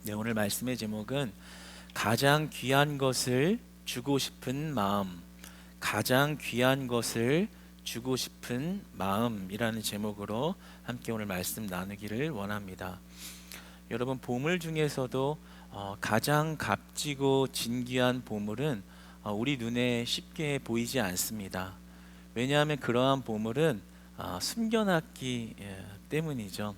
네, 오늘 말씀의 제목은 가장 귀한 것을 주고 싶은 마음, 가장 귀한 것을 주고 싶은 마음이라는 제목으로 함께 오늘 말씀 나누기를 원합니다. 여러분, 보물 중에서도 가장 값지고 진귀한 보물은 우리 눈에 쉽게 보이지 않습니다. 왜냐하면 그러한 보물은 숨겨놨기 때문이죠.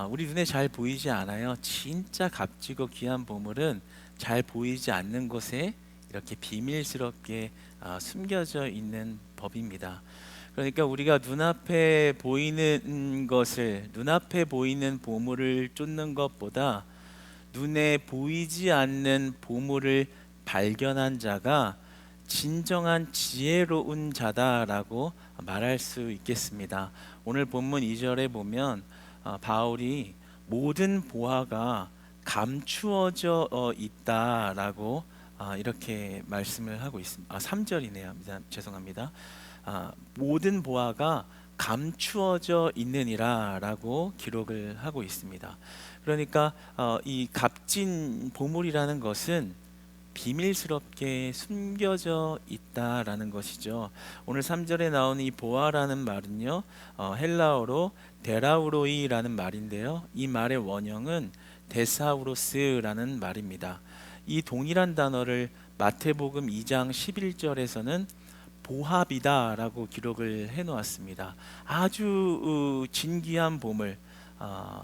우리 눈에 잘 보이지 않아요. 진짜 값지고 귀한 보물은 잘 보이지 않는 곳에 이렇게 비밀스럽게 숨겨져 있는 법입니다. 그러니까 우리가 눈앞에 보이는 것을, 눈앞에 보이는 보물을 쫓는 것보다 눈에 보이지 않는 보물을 발견한 자가 진정한 지혜로운 자다라고 말할 수 있겠습니다. 오늘 본문 2절에 보면 바울이 모든 보화가 감추어져 있다라고 이렇게 말씀을 하고 있습니다. 3절이네요. 죄송합니다. 모든 보화가 감추어져 있느니라라고 기록을 하고 있습니다. 그러니까 이 값진 보물이라는 것은 비밀스럽게 숨겨져 있다라는 것이죠. 오늘 3절에 나오는 이 보아라는 말은요, 헬라어로 데라우로이라는 말인데요, 이 말의 원형은 데사우로스라는 말입니다. 이 동일한 단어를 마태복음 2장 11절에서는 보합이다라고 기록을 해놓았습니다. 아주 진귀한 보물,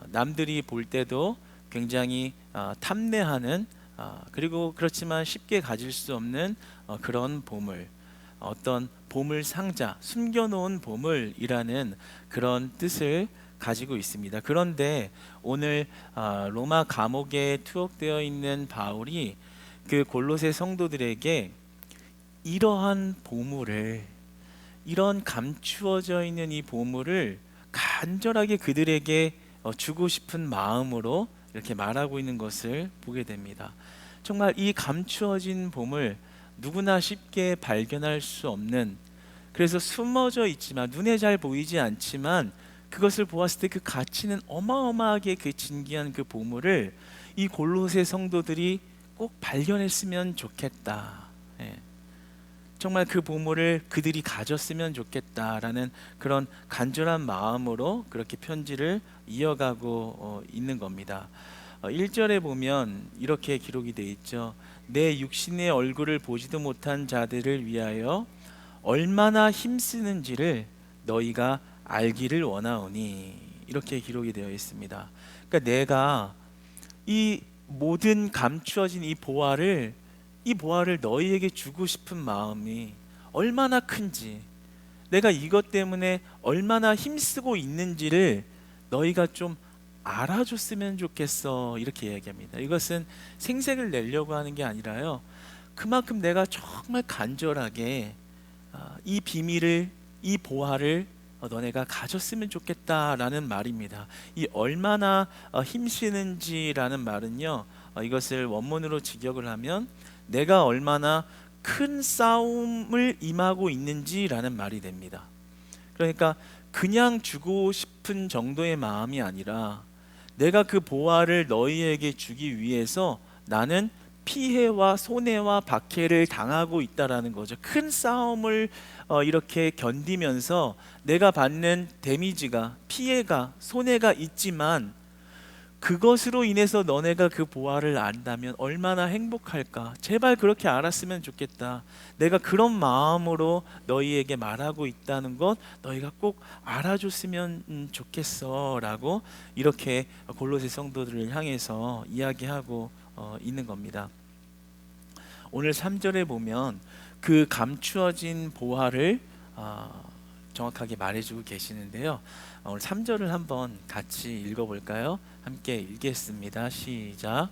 남들이 볼 때도 굉장히 탐내하는, 그리고 그렇지만 쉽게 가질 수 없는 그런 보물, 어떤 보물 상자, 숨겨놓은 보물이라는 그런 뜻을 가지고 있습니다. 그런데 오늘 로마 감옥에 투옥되어 있는 바울이 그 골로새 성도들에게 이러한 보물을, 이런 감추어져 있는 이 보물을 간절하게 그들에게 주고 싶은 마음으로 이렇게 말하고 있는 것을 보게 됩니다. 정말 이 감추어진 보물, 누구나 쉽게 발견할 수 없는, 그래서 숨어져 있지만 눈에 잘 보이지 않지만 그것을 보았을 때 그 가치는 어마어마하게 그 진귀한 그 보물을 이 골로새 성도들이 꼭 발견했으면 좋겠다. 예. 정말 그 보물을 그들이 가졌으면 좋겠다라는 그런 간절한 마음으로 그렇게 편지를 이어가고 있는 겁니다. 1절에 보면 이렇게 기록이 되어 있죠. 내 육신의 얼굴을 보지도 못한 자들을 위하여 얼마나 힘쓰는지를 너희가 알기를 원하오니, 이렇게 기록이 되어 있습니다. 그러니까 내가 이 모든 감추어진 이 보화를 너희에게 주고 싶은 마음이 얼마나 큰지, 내가 이것 때문에 얼마나 힘쓰고 있는지를 너희가 좀 알아줬으면 좋겠어, 이렇게 얘기합니다. 이것은 생색을 내려고 하는 게 아니라요, 그만큼 내가 정말 간절하게 이 비밀을, 이 보화를 너네가 가졌으면 좋겠다라는 말입니다. 이 얼마나 힘쓰는지라는 말은요, 이것을 원문으로 직역을 하면 내가 얼마나 큰 싸움을 임하고 있는지라는 말이 됩니다. 그러니까 그냥 주고 싶은 정도의 마음이 아니라 내가 그 보화를 너희에게 주기 위해서 나는 피해와 손해와 박해를 당하고 있다라는 거죠. 큰 싸움을 이렇게 견디면서 내가 받는 데미지가, 피해가, 손해가 있지만 그것으로 인해서 너네가 그 보화를 안다면 얼마나 행복할까. 제발 그렇게 알았으면 좋겠다. 내가 그런 마음으로 너희에게 말하고 있다는 것 너희가 꼭 알아줬으면 좋겠어 라고 이렇게 골로새 성도들을 향해서 이야기하고 있는 겁니다. 오늘 3절에 보면 그 감추어진 보화를 정확하게 말해주고 계시는데요, 오늘 3절을 한번 같이 읽어볼까요? 함께 읽겠습니다. 시작.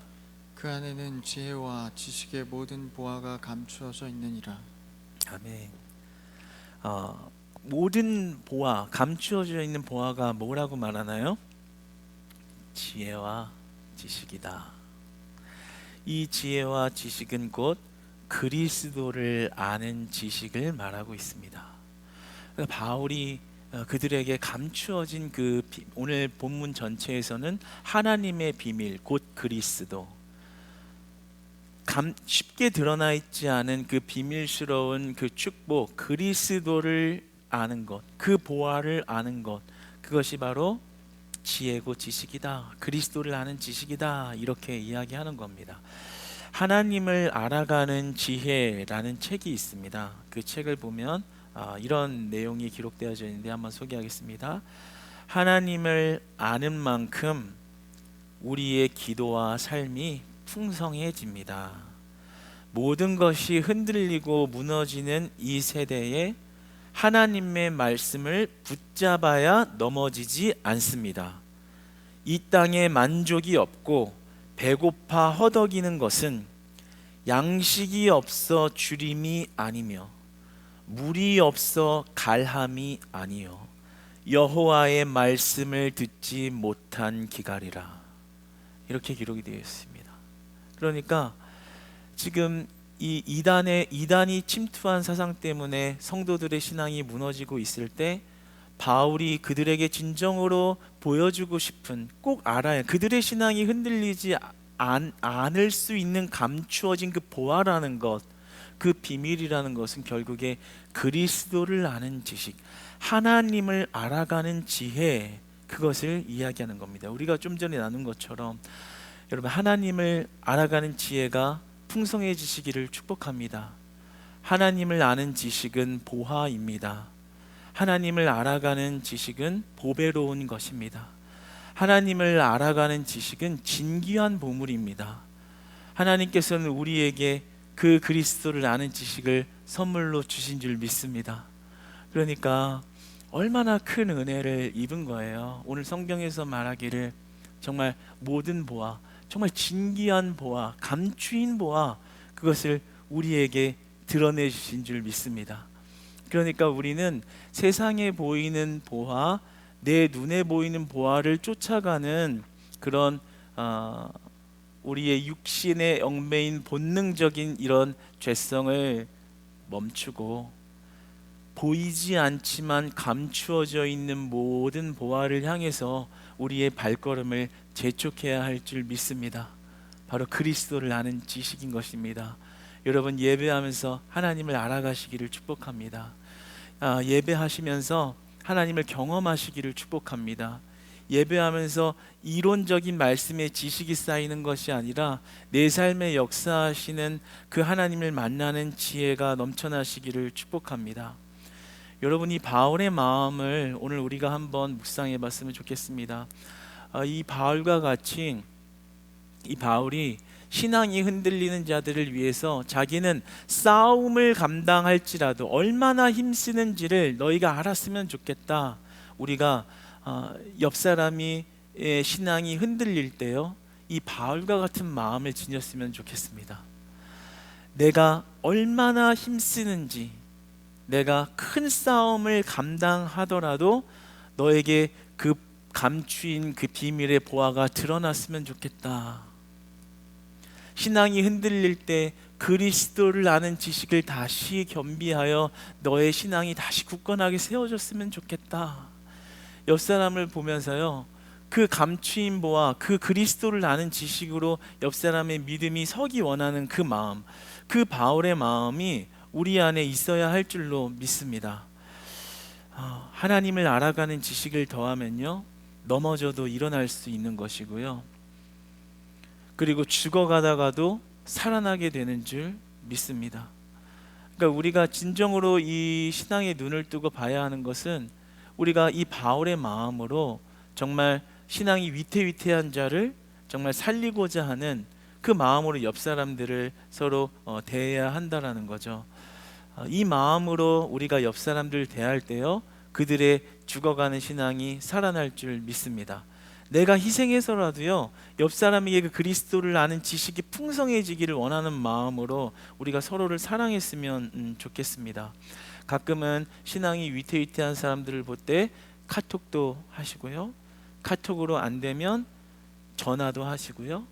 그 안에는 지혜와 지식의 모든 보화가 감추어져 있느니라. 아멘. 모든 보화, 감추어져 있는 보화가 뭐라고 말하나요? 지혜와 지식이다. 이 지혜와 지식은 곧 그리스도를 아는 지식을 말하고 있습니다. 그러니까 바울이 그들에게 감추어진 오늘 본문 전체에서는 하나님의 비밀 곧 그리스도, 쉽게 드러나 있지 않은 그 비밀스러운 그 축복, 그리스도를 아는 것, 그 보화를 아는 것, 그것이 바로 지혜고 지식이다. 그리스도를 아는 지식이다. 이렇게 이야기하는 겁니다. 하나님을 알아가는 지혜라는 책이 있습니다. 그 책을 보면 이런 내용이 기록되어져 있는데 한번 소개하겠습니다. 하나님을 아는 만큼 우리의 기도와 삶이 풍성해집니다. 모든 것이 흔들리고 무너지는 이 세대에 하나님의 말씀을 붙잡아야 넘어지지 않습니다. 이 땅에 만족이 없고 배고파 허덕이는 것은 양식이 없어 주림이 아니며 물이 없어 갈함이 아니요 여호와의 말씀을 듣지 못한 기갈이라. 이렇게 기록이 되어 있습니다. 그러니까 지금 이 이단이 침투한 사상 때문에 성도들의 신앙이 무너지고 있을 때 바울이 그들에게 진정으로 보여주고 싶은, 꼭 알아야 그들의 신앙이 흔들리지 않을 수 있는 감추어진 그 보화라는 것, 그 비밀이라는 것은 결국에 그리스도를 아는 지식, 하나님을 알아가는 지혜, 그것을 이야기하는 겁니다. 우리가 좀 전에 나눈 것처럼 여러분, 하나님을 알아가는 지혜가 풍성해지시기를 축복합니다. 하나님을 아는 지식은 보화입니다. 하나님을 알아가는 지식은 보배로운 것입니다. 하나님을 알아가는 지식은 진귀한 보물입니다. 하나님께서는 우리에게 그 그리스도를 아는 지식을 선물로 주신 줄 믿습니다. 그러니까 얼마나 큰 은혜를 입은 거예요. 오늘 성경에서 말하기를 정말 모든 보화, 정말 진귀한 보화, 감추인 보화, 그것을 우리에게 드러내 주신 줄 믿습니다. 그러니까 우리는 세상에 보이는 보화, 내 눈에 보이는 보화를 쫓아가는 그런 우리의 육신의 얽매인 본능적인 이런 죄성을 멈추고 보이지 않지만 감추어져 있는 모든 보화를 향해서 우리의 발걸음을 재촉해야 할 줄 믿습니다. 바로 그리스도를 아는 지식인 것입니다. 여러분, 예배하면서 하나님을 알아가시기를 축복합니다. 예배하시면서 하나님을 경험하시기를 축복합니다. 예배하면서 이론적인 말씀의 지식이 쌓이는 것이 아니라 내 삶에 역사하시는 그 하나님을 만나는 지혜가 넘쳐나시기를 축복합니다. 여러분이 바울의 마음을 오늘 우리가 한번 묵상해 봤으면 좋겠습니다. 이 바울과 같이 이 바울이 신앙이 흔들리는 자들을 위해서 자기는 싸움을 감당할지라도 얼마나 힘쓰는지를 너희가 알았으면 좋겠다. 우리가 옆 사람이 신앙이 흔들릴 때요, 이 바울과 같은 마음을 지녔으면 좋겠습니다. 내가 얼마나 힘쓰는지, 내가 큰 싸움을 감당하더라도 너에게 그 감추인 그 비밀의 보화가 드러났으면 좋겠다. 신앙이 흔들릴 때 그리스도를 아는 지식을 다시 겸비하여 너의 신앙이 다시 굳건하게 세워졌으면 좋겠다. 옆 사람을 보면서요, 그 감추인 보화, 그 그리스도를 아는 지식으로 옆 사람의 믿음이 서기 원하는 그 마음, 그 바울의 마음이 우리 안에 있어야 할 줄로 믿습니다. 하나님을 알아가는 지식을 더하면요, 넘어져도 일어날 수 있는 것이고요, 그리고 죽어가다가도 살아나게 되는 줄 믿습니다. 그러니까 우리가 진정으로 이 신앙의 눈을 뜨고 봐야 하는 것은 우리가 이 바울의 마음으로 정말 신앙이 위태위태한 자를 정말 살리고자 하는 그 마음으로 옆 사람들을 서로 대해야 한다라는 거죠. 이 마음으로 우리가 옆 사람들 대할 때요, 그들의 죽어가는 신앙이 살아날 줄 믿습니다. 내가 희생해서라도요, 옆 사람에게 그 그리스도를 아는 지식이 풍성해지기를 원하는 마음으로 우리가 서로를 사랑했으면 좋겠습니다. 가끔은 신앙이 위태위태한 사람들을 볼 때 카톡도 하시고요, 카톡으로 안 되면 전화도 하시고요,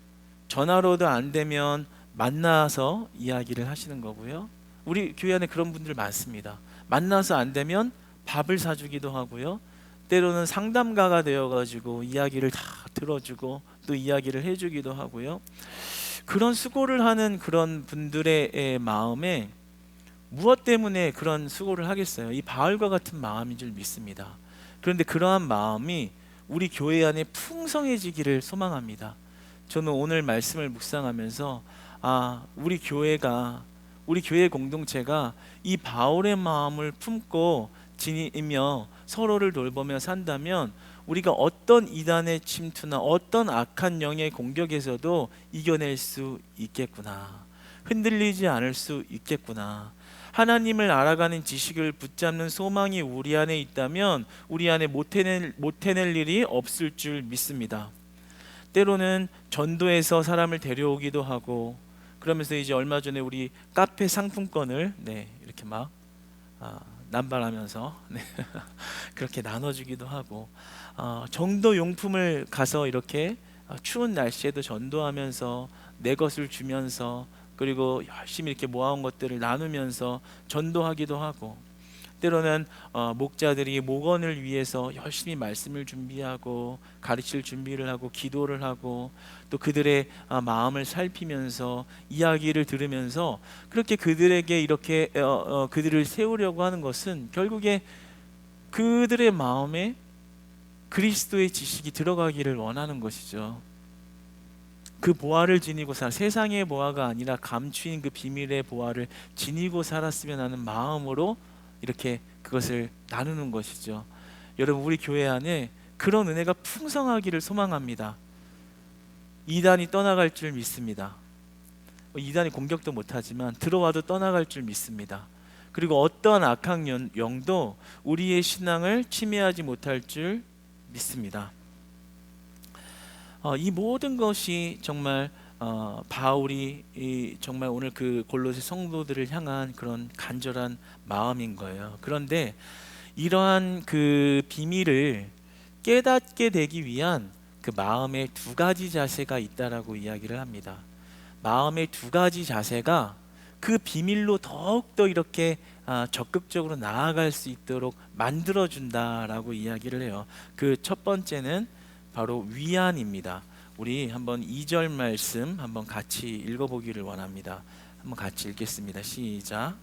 전화로도 안 되면 만나서 이야기를 하시는 거고요. 우리 교회 안에 그런 분들 많습니다. 만나서 안 되면 밥을 사주기도 하고요. 때로는 상담가가 되어가지고 이야기를 다 들어주고 또 이야기를 해주기도 하고요. 그런 수고를 하는 그런 분들의 마음에 무엇 때문에 그런 수고를 하겠어요? 이 바울과 같은 마음인 줄 믿습니다. 그런데 그러한 마음이 우리 교회 안에 풍성해지기를 소망합니다. 저는 오늘 말씀을 묵상하면서 우리 교회 공동체가 이 바울의 마음을 품고 지니며 서로를 돌보며 산다면 우리가 어떤 이단의 침투나 어떤 악한 영의 공격에서도 이겨낼 수 있겠구나. 흔들리지 않을 수 있겠구나. 하나님을 알아가는 지식을 붙잡는 소망이 우리 안에 있다면 우리 안에 못 해낼 일이 없을 줄 믿습니다. 때로는 전도에서 사람을 데려오기도 하고, 그러면서 이제 얼마 전에 우리 카페 상품권을 이렇게 막 남발하면서 그렇게 나눠주기도 하고, 정도 용품을 가서 이렇게 추운 날씨에도 전도하면서 내 것을 주면서, 그리고 열심히 이렇게 모아온 것들을 나누면서 전도하기도 하고, 때로는 목자들이 목원을 위해서 열심히 말씀을 준비하고 가르칠 준비를 하고 기도를 하고, 또 그들의 마음을 살피면서 이야기를 들으면서 그렇게 그들에게 이렇게 그들을 세우려고 하는 것은 결국에 그들의 마음에 그리스도의 지식이 들어가기를 원하는 것이죠. 그 보화를 지니고 세상의 보화가 아니라 감추인 그 비밀의 보화를 지니고 살았으면 하는 마음으로 이렇게 그것을 나누는 것이죠. 여러분, 우리 교회 안에 그런 은혜가 풍성하기를 소망합니다. 이단이 떠나갈 줄 믿습니다. 이단이 공격도 못하지만 들어와도 떠나갈 줄 믿습니다. 그리고 어떠한 악한 영도 우리의 신앙을 침해하지 못할 줄 믿습니다. 이 모든 것이 정말 바울이 정말 오늘 그 골로새 성도들을 향한 그런 간절한 마음인 거예요. 그런데 이러한 그 비밀을 깨닫게 되기 위한 그 마음의 두 가지 자세가 있다라고 이야기를 합니다. 마음의 두 가지 자세가 그 비밀로 더욱더 이렇게 적극적으로 나아갈 수 있도록 만들어준다라고 이야기를 해요. 그 첫 번째는 바로 위안입니다. 우리 한번 2절 말씀 한번 같이 읽어보기를 원합니다. 한번 같이 읽겠습니다. 시작.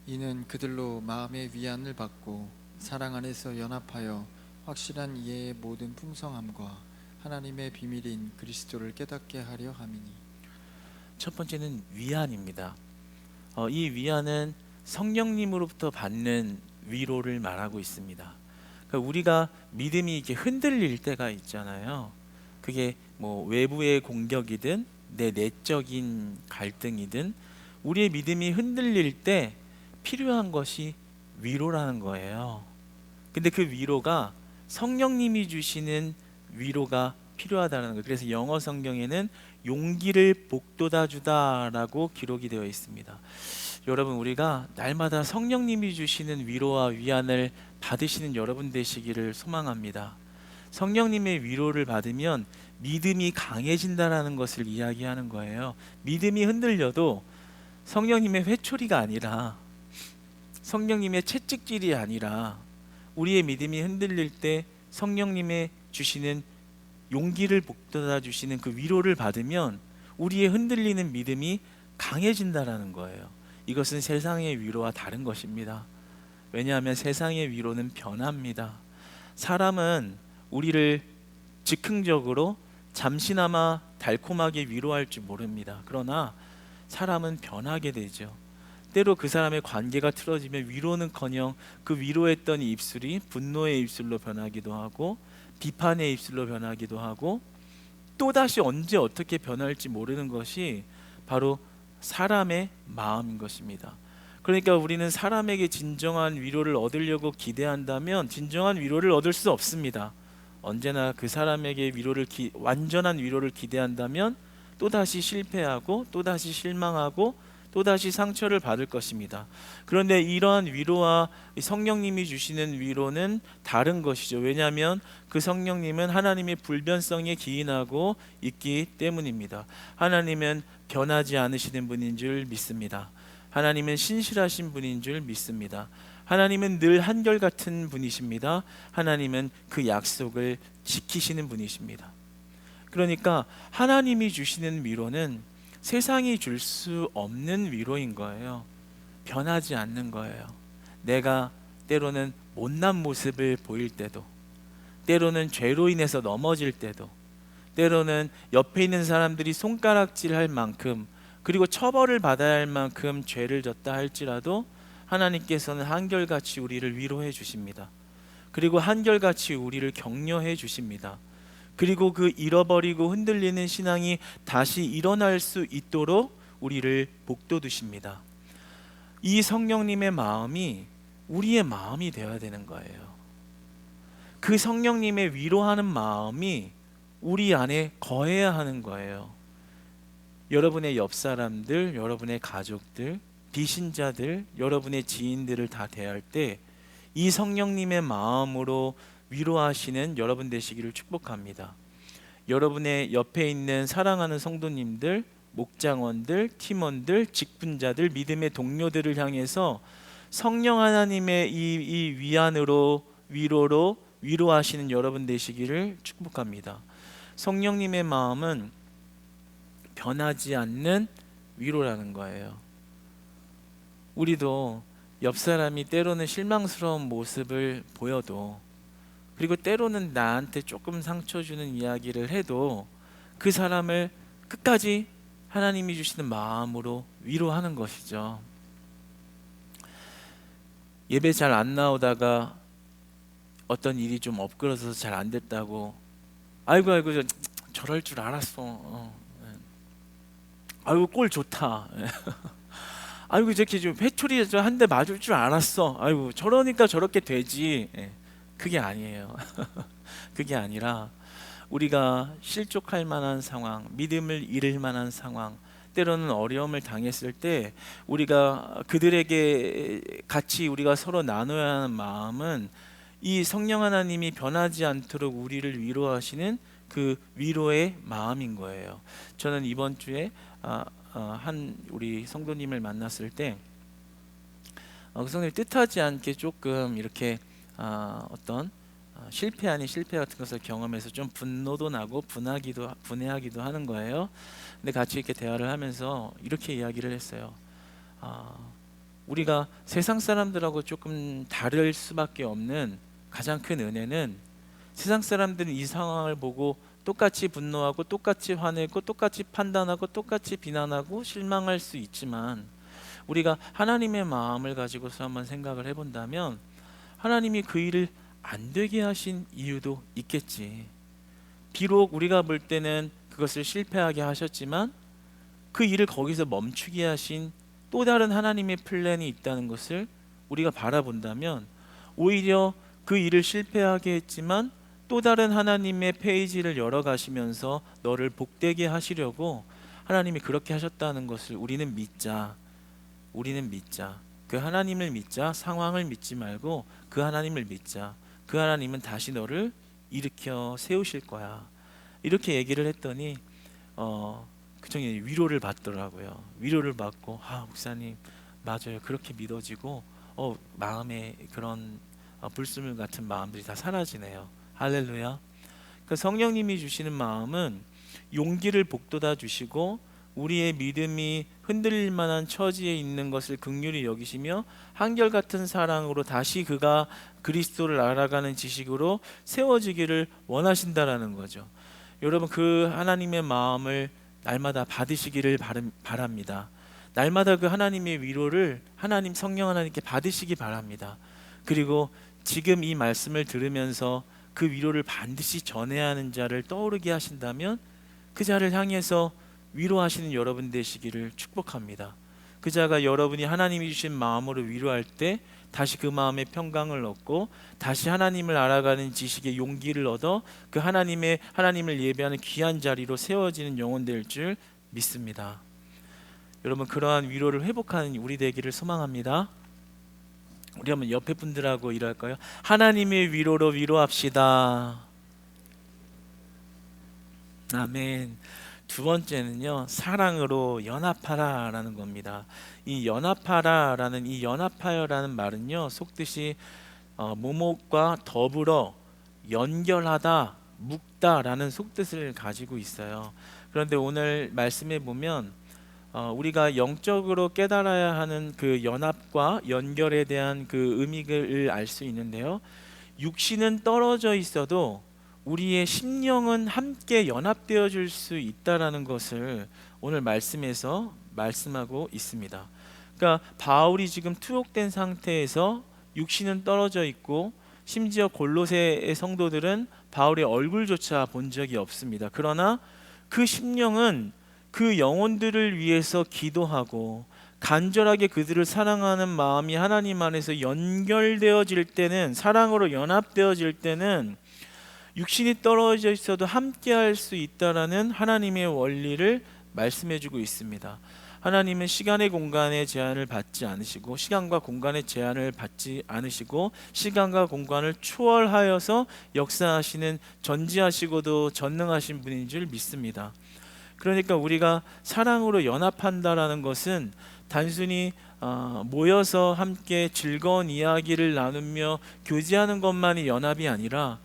이는 그들로 마음의 위안을 받고 사랑 안에서 연합하여 확실한 이해의 모든 풍성함과 하나님의 비밀인 그리스도를 깨닫게 하려 함이니. 첫 번째는 위안입니다. 이 위안은 성령님으로부터 받는 위로를 말하고 있습니다. 그러니까 우리가 믿음이 이렇게 흔들릴 때가 있잖아요. 그게 뭐 외부의 공격이든 내 내적인 갈등이든 우리의 믿음이 흔들릴 때 필요한 것이 위로라는 거예요. 근데 그 위로가 성령님이 주시는 위로가 필요하다는 거예요. 그래서 영어 성경에는 용기를 북돋아 주다라고 기록이 되어 있습니다. 여러분, 우리가 날마다 성령님이 주시는 위로와 위안을 받으시는 여러분 되시기를 소망합니다. 성령님의 위로를 받으면 믿음이 강해진다라는 것을 이야기하는 거예요. 믿음이 흔들려도 성령님의 회초리가 아니라, 성령님의 채찍질이 아니라, 우리의 믿음이 흔들릴 때 성령님의 주시는 용기를 북돋아 주시는 그 위로를 받으면 우리의 흔들리는 믿음이 강해진다라는 거예요. 이것은 세상의 위로와 다른 것입니다. 왜냐하면 세상의 위로는 변합니다. 사람은 우리를 즉흥적으로 잠시나마 달콤하게 위로할 줄 모릅니다. 그러나 사람은 변하게 되죠. 때로 그 사람의 관계가 틀어지면 위로는커녕 그 위로했던 입술이 분노의 입술로 변하기도 하고 비판의 입술로 변하기도 하고, 또다시 언제 어떻게 변할지 모르는 것이 바로 사람의 마음인 것입니다. 그러니까 우리는 사람에게 진정한 위로를 얻으려고 기대한다면 진정한 위로를 얻을 수 없습니다. 언제나 그 사람에게 완전한 위로를 기대한다면 또다시 실패하고 또다시 실망하고 또다시 상처를 받을 것입니다. 그런데 이러한 위로와 성령님이 주시는 위로는 다른 것이죠. 왜냐하면 그 성령님은 하나님의 불변성에 기인하고 있기 때문입니다. 하나님은 변하지 않으시는 분인 줄 믿습니다. 하나님은 신실하신 분인 줄 믿습니다. 하나님은 늘 한결같은 분이십니다. 하나님은 그 약속을 지키시는 분이십니다. 그러니까 하나님이 주시는 위로는 세상이 줄 수 없는 위로인 거예요. 변하지 않는 거예요. 내가 때로는 못난 모습을 보일 때도, 때로는 죄로 인해서 넘어질 때도, 때로는 옆에 있는 사람들이 손가락질할 만큼, 그리고 처벌을 받아야 할 만큼 죄를 졌다 할지라도 하나님께서는 한결같이 우리를 위로해 주십니다. 그리고 한결같이 우리를 격려해 주십니다. 그리고 그 잃어버리고 흔들리는 신앙이 다시 일어날 수 있도록 우리를 복돋우십니다. 이 성령님의 마음이 우리의 마음이 되어야 되는 거예요. 그 성령님의 위로하는 마음이 우리 안에 거해야 하는 거예요. 여러분의 옆 사람들, 여러분의 가족들, 비신자들, 여러분의 지인들을 다 대할 때 이 성령님의 마음으로 위로하시는 여러분 되시기를 축복합니다. 여러분의 옆에 있는 사랑하는 성도님들, 목장원들, 팀원들, 직분자들, 믿음의 동료들을 향해서 성령 하나님의 이 위안으로, 위로로 위로하시는 여러분 되시기를 축복합니다. 성령님의 마음은 변하지 않는 위로라는 거예요. 우리도 옆 사람이 때로는 실망스러운 모습을 보여도, 그리고 때로는 나한테 조금 상처 주는 이야기를 해도 그 사람을 끝까지 하나님이 주시는 마음으로 위로하는 것이죠. 예배 잘 안 나오다가 어떤 일이 좀 엎그러져서 잘 안 됐다고, 아이고 저럴 줄 알았어. 아이고 골 좋다. 아이고 이렇게 좀 회초리 한 대 맞을 줄 알았어. 아이고 저러니까 저렇게 되지. 그게 아니에요. 그게 아니라 우리가 실족할 만한 상황, 믿음을 잃을 만한 상황, 때로는 어려움을 당했을 때 우리가 그들에게 같이 우리가 서로 나눠야 하는 마음은 이 성령 하나님이 변하지 않도록 우리를 위로하시는 그 위로의 마음인 거예요. 저는 이번 주에 한 우리 성도님을 만났을 때 그 성도님 뜻하지 않게 조금 이렇게 어떤 실패 아닌 실패 같은 것을 경험해서 좀 분노도 나고 분해하기도 하는 거예요. 근데 같이 이렇게 대화를 하면서 이렇게 이야기를 했어요. 우리가 세상 사람들하고 조금 다를 수밖에 없는 가장 큰 은혜는, 세상 사람들은 이 상황을 보고 똑같이 분노하고 똑같이 화내고 똑같이 판단하고 똑같이 비난하고 실망할 수 있지만, 우리가 하나님의 마음을 가지고서 한번 생각을 해본다면 하나님이 그 일을 안 되게 하신 이유도 있겠지. 비록 우리가 볼 때는 그것을 실패하게 하셨지만 그 일을 거기서 멈추게 하신 또 다른 하나님의 플랜이 있다는 것을 우리가 바라본다면, 오히려 그 일을 실패하게 했지만 또 다른 하나님의 페이지를 열어가시면서 너를 복되게 하시려고 하나님이 그렇게 하셨다는 것을 우리는 믿자. 우리는 믿자. 그 하나님을 믿자. 상황을 믿지 말고 그 하나님을 믿자. 그 하나님은 다시 너를 일으켜 세우실 거야. 이렇게 얘기를 했더니 그중에 위로를 받더라고요. 위로를 받고, 목사님 맞아요. 그렇게 믿어지고 마음에 그런 불순물 같은 마음들이 다 사라지네요. 할렐루야. 그 성령님이 주시는 마음은 용기를 북돋아 주시고 우리의 믿음이 흔들릴 만한 처지에 있는 것을 긍휼히 여기시며 한결같은 사랑으로 다시 그가 그리스도를 알아가는 지식으로 세워지기를 원하신다라는 거죠. 여러분, 그 하나님의 마음을 날마다 받으시기를 바랍니다. 날마다 그 하나님의 위로를 하나님 성령 하나님께 받으시기 바랍니다. 그리고 지금 이 말씀을 들으면서 그 위로를 반드시 전해야 하는 자를 떠오르게 하신다면 그 자를 향해서 위로하시는 여러분 되시기를 축복합니다. 그 자가 여러분이 하나님이 주신 마음으로 위로할 때 다시 그 마음에 평강을 얻고 다시 하나님을 알아가는 지식의 용기를 얻어 그 하나님을 예배하는 귀한 자리로 세워지는 영혼 될 줄 믿습니다. 여러분, 그러한 위로를 회복하는 우리 되기를 소망합니다. 우리 한번 옆에 분들하고 일할까요? 하나님의 위로로 위로합시다. 아멘. 두 번째는요, 사랑으로 연합하라라는 겁니다. 이 연합하라라는 이 연합하여라는 말은요, 속뜻이 모목과 더불어 연결하다, 묶다라는 속뜻을 가지고 있어요. 그런데 오늘 말씀에 보면 우리가 영적으로 깨달아야 하는 그 연합과 연결에 대한 그 의미를 알 수 있는데요. 육신은 떨어져 있어도 우리의 심령은 함께 연합되어 줄 수 있다라는 것을 오늘 말씀에서 말씀하고 있습니다. 그러니까 바울이 지금 투옥된 상태에서 육신은 떨어져 있고, 심지어 골로새의 성도들은 바울의 얼굴조차 본 적이 없습니다. 그러나 그 심령은 그 영혼들을 위해서 기도하고 간절하게 그들을 사랑하는 마음이 하나님 안에서 연결되어질 때는, 사랑으로 연합되어질 때는 육신이 떨어져 있어도 함께 할 수 있다라는 하나님의 원리를 말씀해 주고 있습니다. 하나님은 시간의 공간의 제한을 받지 않으시고, 시간과 공간의 제한을 받지 않으시고, 시간과 공간을 초월하여서 역사하시는 전지하시고도 전능하신 분인 줄 믿습니다. 그러니까 우리가 사랑으로 연합한다라는 것은 단순히 모여서 함께 즐거운 이야기를 나누며 교제하는 것만이 연합이 아니라,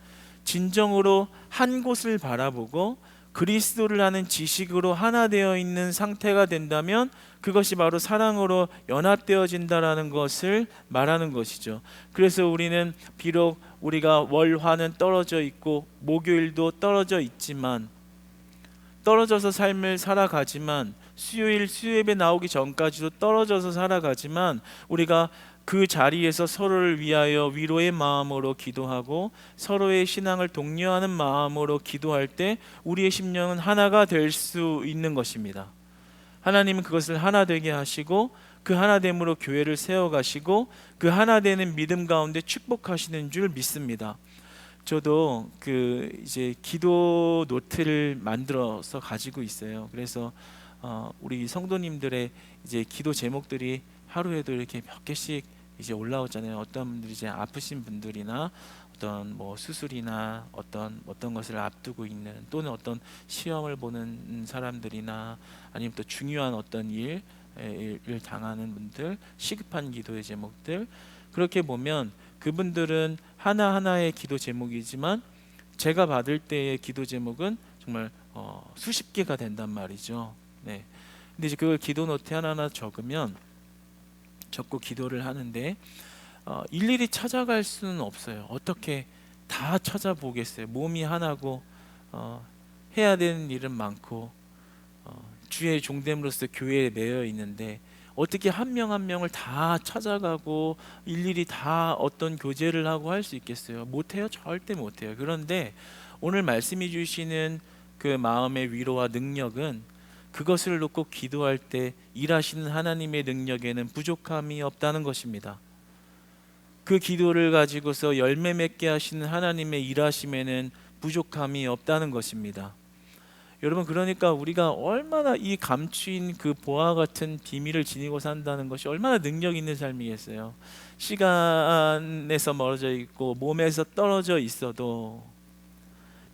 진정으로 한 곳을 바라보고 그리스도를 아는 지식으로 하나 되어 있는 상태가 된다면 그것이 바로 사랑으로 연합되어진다라는 것을 말하는 것이죠. 그래서 우리는 비록 우리가 월화는 떨어져 있고 목요일도 떨어져 있지만, 떨어져서 삶을 살아가지만, 수요일 수요예배 나오기 전까지도 떨어져서 살아가지만, 우리가 그 자리에서 서로를 위하여 위로의 마음으로 기도하고 서로의 신앙을 독려하는 마음으로 기도할 때 우리의 심령은 하나가 될 수 있는 것입니다. 하나님은 그것을 하나 되게 하시고 그 하나됨으로 교회를 세워가시고 그 하나되는 믿음 가운데 축복하시는 줄 믿습니다. 저도 이제 기도 노트를 만들어서 가지고 있어요. 그래서 우리 성도님들의 이제 기도 제목들이 하루에도 이렇게 몇 개씩 이제 올라오잖아요. 어떤 분들이 이제 아프신 분들이나 어떤 뭐 수술이나 어떤 것을 앞두고 있는, 또는 어떤 시험을 보는 사람들이나 아니면 또 중요한 어떤 일을 당하는 분들, 시급한 기도의 제목들, 그렇게 보면 그분들은 하나하나의 기도 제목이지만 제가 받을 때의 기도 제목은 정말 수십 개가 된단 말이죠. 네. 근데 이제 그 기도 노트 하나하나 적고 기도를 하는데 일일이 찾아갈 수는 없어요. 어떻게 다 찾아보겠어요? 몸이 하나고 해야 되는 일은 많고 주의 종됨으로써 교회에 매여 있는데 어떻게 한 명 한 명을 다 찾아가고 일일이 다 어떤 교제를 하고 할 수 있겠어요? 못해요. 절대 못해요. 그런데 오늘 말씀해 주시는 그 마음의 위로와 능력은 그것을 놓고 기도할 때 일하시는 하나님의 능력에는 부족함이 없다는 것입니다. 그 기도를 가지고서 열매 맺게 하시는 하나님의 일하심에는 부족함이 없다는 것입니다. 여러분, 그러니까 우리가 얼마나 이 감추인 그 보화 같은 비밀을 지니고 산다는 것이 얼마나 능력 있는 삶이겠어요. 시간에서 멀어져 있고 몸에서 떨어져 있어도,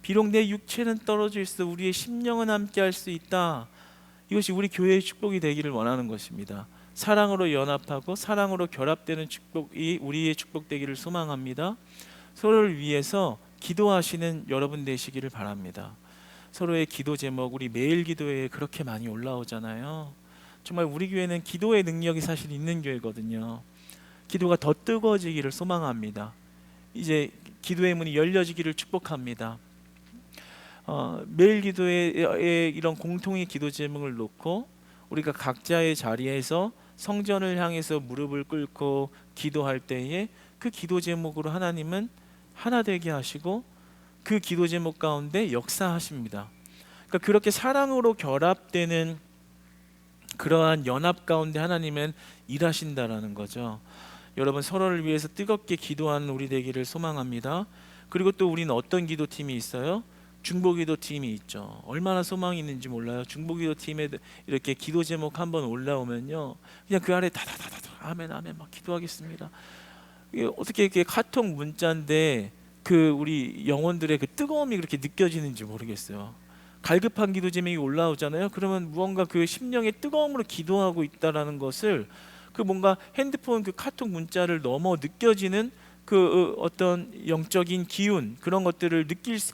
비록 내 육체는 떨어져 있어 우리의 심령은 함께 할 수 있다. 이것이 우리 교회의 축복이 되기를 원하는 것입니다. 사랑으로 연합하고 사랑으로 결합되는 축복이 우리의 축복 되기를 소망합니다. 서로를 위해서 기도하시는 여러분 되시기를 바랍니다. 서로의 기도 제목, 우리 매일 기도에 그렇게 많이 올라오잖아요. 정말 우리 교회는 기도의 능력이 사실 있는 교회거든요. 기도가 더 뜨거워지기를 소망합니다. 이제 기도의 문이 열려지기를 축복합니다. 매일 기도에 이런 공통의 기도 제목을 놓고 우리가 각자의 자리에서 성전을 향해서 무릎을 꿇고 기도할 때에 그 기도 제목으로 하나님은 하나 되게 하시고 그 기도 제목 가운데 역사하십니다. 그러니까 그렇게 사랑으로 결합되는 그러한 연합 가운데 하나님은 일하신다라는 거죠. 여러분, 서로를 위해서 뜨겁게 기도하는 우리 되기를 소망합니다. 그리고 또 우리는 어떤 기도팀이 있어요? 중보기도 팀이 있죠. 얼마나 소망이 있는지 몰라요. 중보기도 팀에 이렇게 기도 제목 한번 올라오면요, 그냥 그 아래 다다다다 아멘 아멘 막 기도하겠습니다. 이게 어떻게 이렇게 카톡 문자인데 그 우리 영혼들의 그 뜨거움이 그렇게 느껴지는지 모르겠어요. 갈급한 기도 제목이 올라오잖아요. 그러면 무언가 그 심령의 뜨거움으로 기도하고 있다라는 것을 그 뭔가 핸드폰 그 카톡 문자를 넘어 느껴지는 그 어떤 영적인 기운, 그런 것들을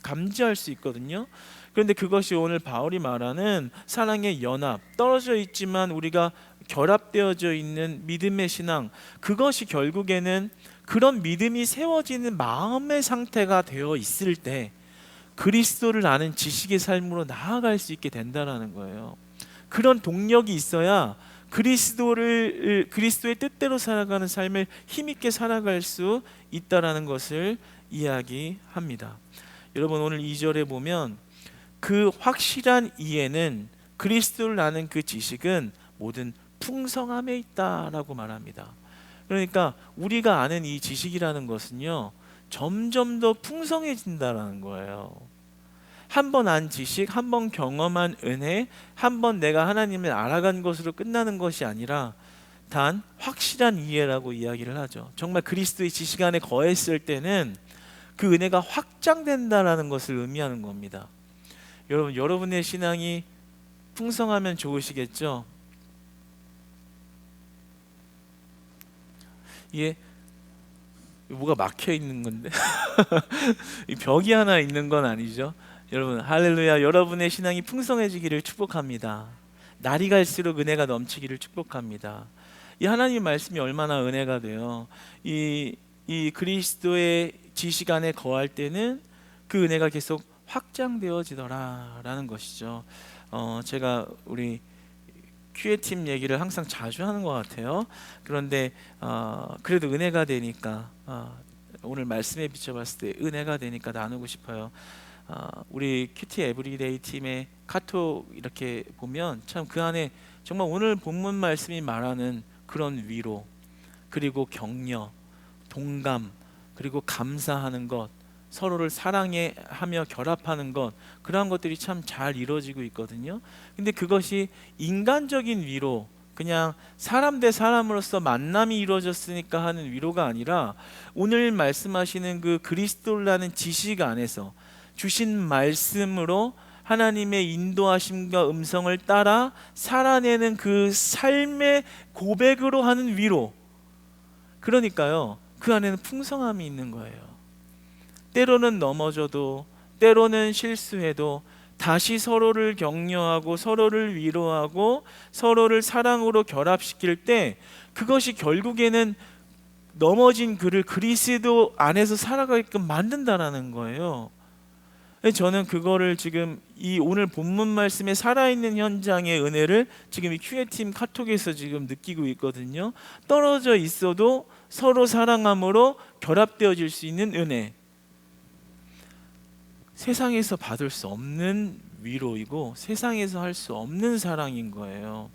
감지할 수 있거든요. 그런데 그것이 오늘 바울이 말하는 사랑의 연합, 떨어져 있지만 우리가 결합되어져 있는 믿음의 신앙, 그것이 결국에는 그런 믿음이 세워지는 마음의 상태가 되어 있을 때 그리스도를 아는 지식의 삶으로 나아갈 수 있게 된다라는 거예요. 그런 동력이 있어야 그리스도의 뜻대로 살아가는 삶을 힘있게 살아갈 수 있다라는 것을 이야기합니다. 여러분, 오늘 2절에 보면 그 확실한 이해는, 그리스도를 아는 그 지식은 모든 풍성함에 있다라고 말합니다. 그러니까 우리가 아는 이 지식이라는 것은요, 점점 더 풍성해진다라는 거예요. 한 번 안 지식, 한 번 경험한 은혜, 한 번 내가 하나님을 알아간 것으로 끝나는 것이 아니라 단 확실한 이해라고 이야기를 하죠. 정말 그리스도의 지식 안에 거했을 때는 그 은혜가 확장된다라는 것을 의미하는 겁니다. 여러분, 여러분의 신앙이 풍성하면 좋으시겠죠? 예, 뭐가 막혀 있는 건데 이 벽이 하나 있는 건 아니죠. 여러분, 할렐루야. 여러분의 신앙이 풍성해지기를 축복합니다. 날이 갈수록 은혜가 넘치기를 축복합니다. 이 하나님의 말씀이 얼마나 은혜가 돼요. 이 그리스도의 지식 안에 거할 때는 그 은혜가 계속 확장되어지더라라는 것이죠. 제가 우리 큐에팀 얘기를 항상 자주 하는 것 같아요. 그런데 그래도 은혜가 되니까 오늘 말씀에 비춰봤을 때 은혜가 되니까 나누고 싶어요. 우리 큐티 에브리데이 팀의 카톡 이렇게 보면 참 그 안에 정말 오늘 본문 말씀이 말하는 그런 위로, 그리고 격려, 동감, 그리고 감사하는 것, 서로를 사랑하며 결합하는 것, 그러한 것들이 참 잘 이루어지고 있거든요. 근데 그것이 인간적인 위로, 그냥 사람 대 사람으로서 만남이 이루어졌으니까 하는 위로가 아니라 오늘 말씀하시는 그 그리스도라는 지식 안에서 주신 말씀으로 하나님의 인도하심과 음성을 따라 살아내는 그 삶의 고백으로 하는 위로. 그러니까요, 그 안에는 풍성함이 있는 거예요. 때로는 넘어져도, 때로는 실수해도 다시 서로를 격려하고 서로를 위로하고 서로를 사랑으로 결합시킬 때 그것이 결국에는 넘어진 그를 그리스도 안에서 살아가게끔 만든다라는 거예요. 저는 그거를 지금 이 오늘 본문 말씀에 살아있는 현장의 은혜를 지금 이 큐에팀 카톡에서 지금 느끼고 있거든요. 떨어져 있어도 서로 사랑함으로 결합되어질 수 있는 은혜, 세상에서 받을 수 없는 위로이고 세상에서 할 수 없는 사랑인 거예요.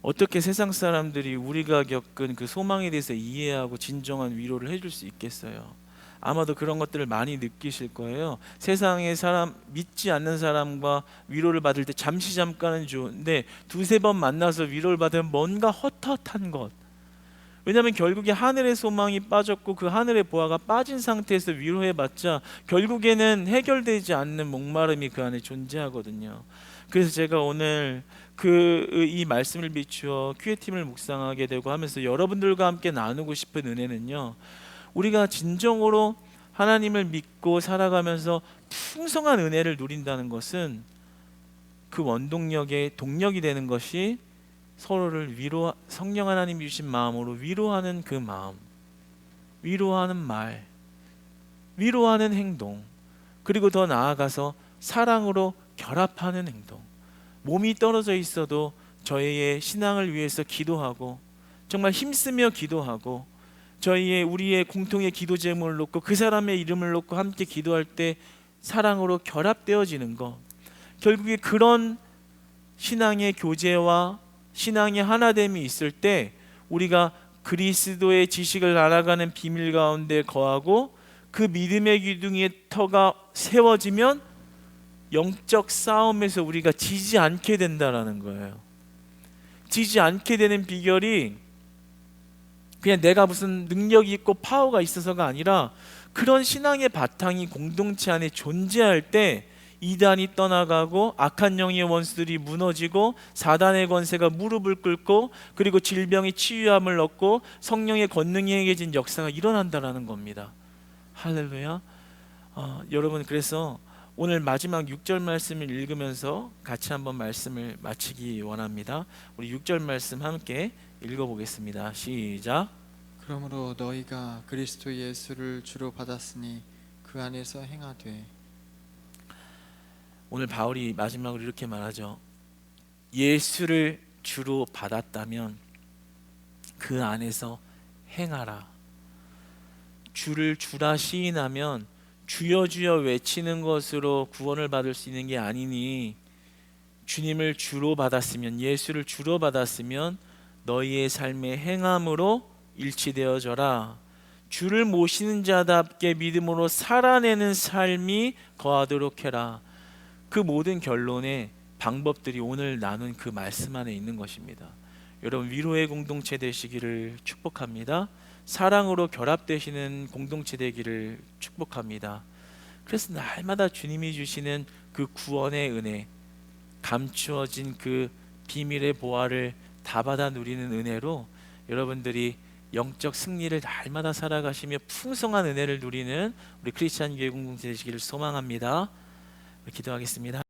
어떻게 세상 사람들이 우리가 겪은 그 소망에 대해서 이해하고 진정한 위로를 해줄 수 있겠어요? 아마도 그런 것들을 많이 느끼실 거예요. 세상의 사람, 믿지 않는 사람과 위로를 받을 때 잠깐은 좋은데 두세 번 만나서 위로를 받으면 뭔가 헛헛한 것. 왜냐하면 결국에 하늘의 소망이 빠졌고 그 하늘의 보화가 빠진 상태에서 위로해봤자 결국에는 해결되지 않는 목마름이 그 안에 존재하거든요. 그래서 제가 오늘 이 말씀을 비추어 큐에팀을 묵상하게 되고 하면서 여러분들과 함께 나누고 싶은 은혜는요, 우리가 진정으로 하나님을 믿고 살아가면서 풍성한 은혜를 누린다는 것은 그 원동력의 동력이 되는 것이 서로를 성령 하나님이 주신 마음으로 위로하는 그 마음, 위로하는 말, 위로하는 행동, 그리고 더 나아가서 사랑으로 결합하는 행동. 몸이 떨어져 있어도 저희의 신앙을 위해서 기도하고 정말 힘쓰며 기도하고 우리의 공통의 기도 제목을 놓고 그 사람의 이름을 놓고 함께 기도할 때 사랑으로 결합되어지는 것, 결국에 그런 신앙의 교제와 신앙의 하나됨이 있을 때 우리가 그리스도의 지식을 알아가는 비밀 가운데 거하고 그 믿음의 기둥의 터가 세워지면 영적 싸움에서 우리가 지지 않게 된다라는 거예요. 지지 않게 되는 비결이 그냥 내가 무슨 능력이 있고 파워가 있어서가 아니라 그런 신앙의 바탕이 공동체 안에 존재할 때 이단이 떠나가고 악한 영의 원수들이 무너지고 사단의 권세가 무릎을 꿇고 그리고 질병이 치유함을 얻고 성령의 권능이 행해진 역사가 일어난다라는 겁니다. 할렐루야. 여러분, 그래서 오늘 마지막 6절 말씀을 읽으면서 같이 한번 말씀을 마치기 원합니다. 우리 6절 말씀 함께 읽어보겠습니다. 시작. 그러므로 너희가 그리스도 예수를 주로 받았으니 그 안에서 행하되. 오늘 바울이 마지막으로 이렇게 말하죠. 예수를 주로 받았다면 그 안에서 행하라. 주를 주라 시인하면 주여 주여 외치는 것으로 구원을 받을 수 있는 게 아니니, 주님을 주로 받았으면, 예수를 주로 받았으면 너희의 삶의 행함으로 일치되어져라. 주를 모시는 자답게 믿음으로 살아내는 삶이 거하도록 해라. 그 모든 결론의 방법들이 오늘 나눈 그 말씀 안에 있는 것입니다. 여러분, 위로의 공동체 되시기를 축복합니다. 사랑으로 결합되시는 공동체 되기를 축복합니다. 그래서 날마다 주님이 주시는 그 구원의 은혜, 감추어진 그 비밀의 보화를 다 받아 누리는 은혜로 여러분들이 영적 승리를 날마다 살아가시며 풍성한 은혜를 누리는 우리 크리스찬 교회 공동체 되시기를 소망합니다. 기도하겠습니다.